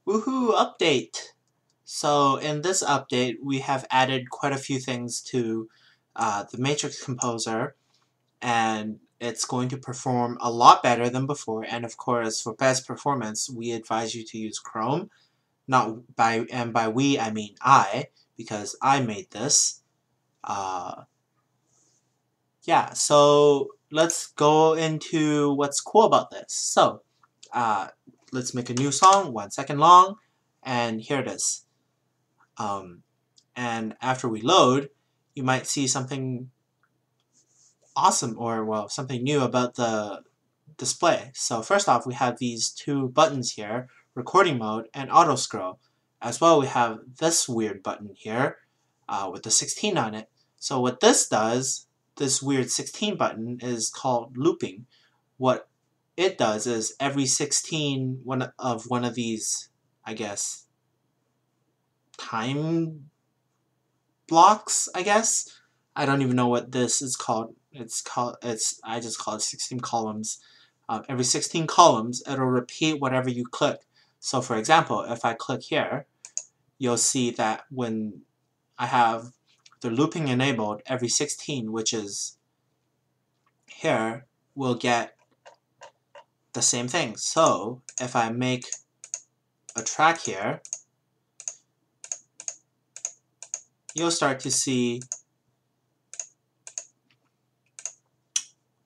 Woohoo! Update! So in this update, we have added quite a few things to the Matrix Composer, and it's going to perform a lot better than before. And of course, for best performance, we advise you to use Chrome. Not by and by we, I mean I, because I made this. Yeah, so let's go into what's cool about this. So, uh, let's make a new song, 1 second long, and here it is. And after we load, you might see something awesome or, well, something new about the display. So first off, we have these two buttons here, recording mode and auto scroll. As well, we have this weird button here with the 16 on it. So what this does, this weird 16 button, is called looping. What it does is every 16 one of these, I guess, time blocks, I guess. I don't even know what this is called. I just call it 16 columns. Every 16 columns, it'll repeat whatever you click. So for example, if I click here, you'll see that when I have the looping enabled, every 16, which is here, will get the same thing. So if I make a track here, you'll start to see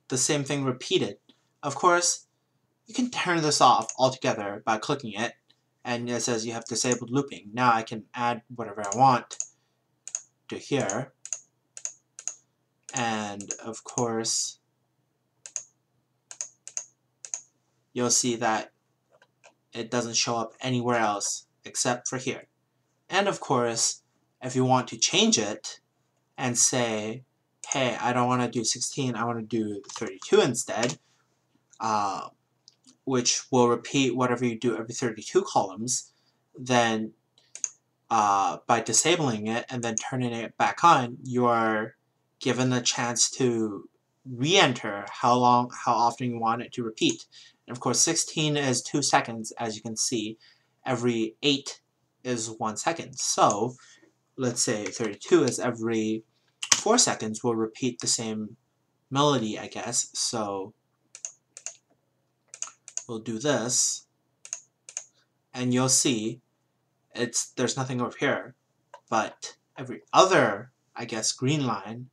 the same thing repeated. Of course, you can turn this off altogether by clicking it, and it says you have disabled looping. Now I can add whatever I want to here, and of course, you'll see that it doesn't show up anywhere else except for here. And of course, if you want to change it and say, hey, I don't want to do 16, I want to do 32 instead, which will repeat whatever you do every 32 columns, then by disabling it and then turning it back on, you are given the chance to re-enter how often you want it to repeat. And of course, 16 is 2 seconds, as you can see. Every 8 is 1 second. So let's say 32 is every 4 seconds. We'll repeat the same melody, I guess. So we'll do this, and you'll see there's nothing over here, but every other, I guess, green line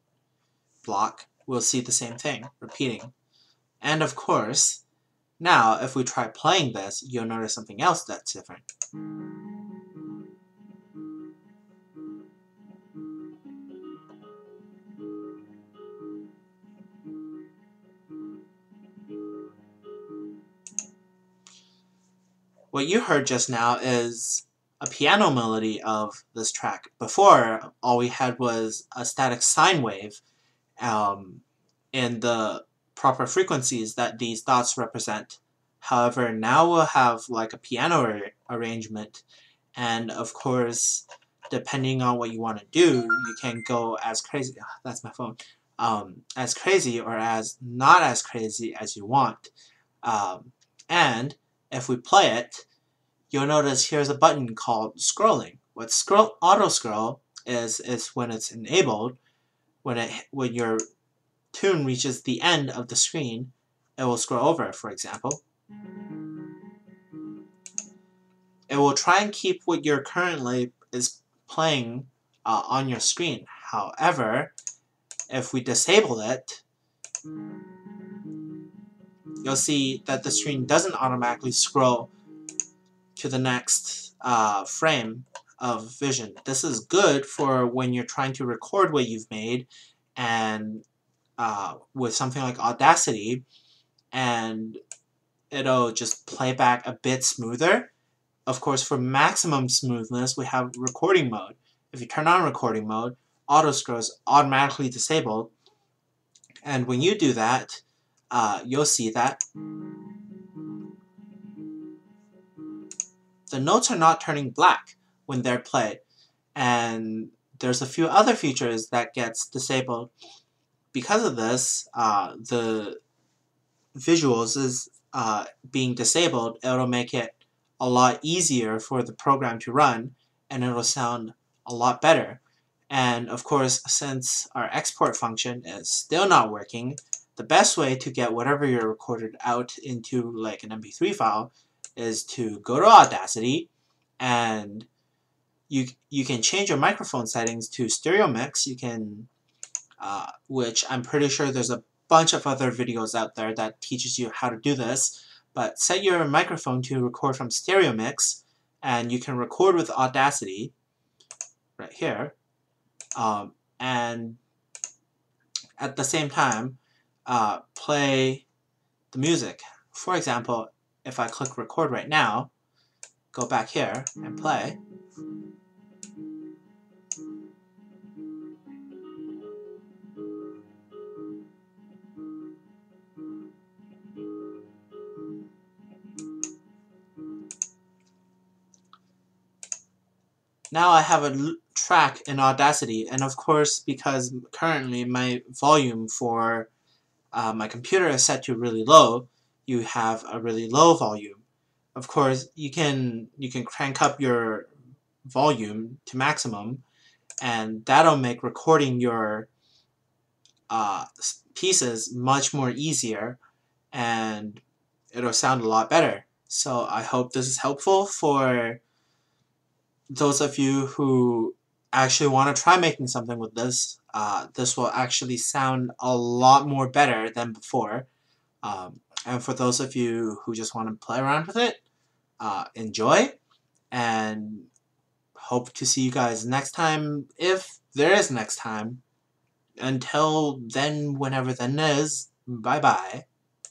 block will see the same thing repeating. And of course, now if we try playing this, you'll notice something else that's different. What you heard just now is a piano melody of this track. Before, all we had was a static sine wave in the proper frequencies that these dots represent. However, now we'll have like a piano arrangement, and of course, depending on what you want to do, you can go as crazy, that's my phone, as crazy or as not as crazy as you want. And if we play it, you'll notice here's a button called scrolling. What auto scroll is when it's enabled, when your tune reaches the end of the screen, it will scroll over, for example. It will try and keep what you're currently is playing on your screen. However, if we disable it, you'll see that the screen doesn't automatically scroll to the next frame of vision. This is good for when you're trying to record what you've made, and with something like Audacity, and it'll just play back a bit smoother. Of course, for maximum smoothness, we have recording mode. If you turn on recording mode, auto scroll is automatically disabled, and when you do that, you'll see that the notes are not turning black when they're played, and there's a few other features that gets disabled. Because of this, the visuals is being disabled. It'll make it a lot easier for the program to run, and it'll sound a lot better. And of course, since our export function is still not working, the best way to get whatever you're recorded out into like an MP3 file is to go to Audacity, and you can change your microphone settings to stereo mix. You can, which I'm pretty sure there's a bunch of other videos out there that teaches you how to do this. But set your microphone to record from stereo mix, and you can record with Audacity right here. And at the same time, play the music. For example, if I click record right now, go back here and play. Now I have a track in Audacity, and of course, because currently my volume for my computer is set to really low, you have a really low volume. Of course, you can crank up your volume to maximum, and that'll make recording your pieces much more easier, and it'll sound a lot better. So I hope this is helpful for those of you who actually want to try making something with this. This will actually sound a lot more better than before. And for those of you who just want to play around with it, enjoy, and hope to see you guys next time, if there is next time. Until then, whenever then is, bye-bye.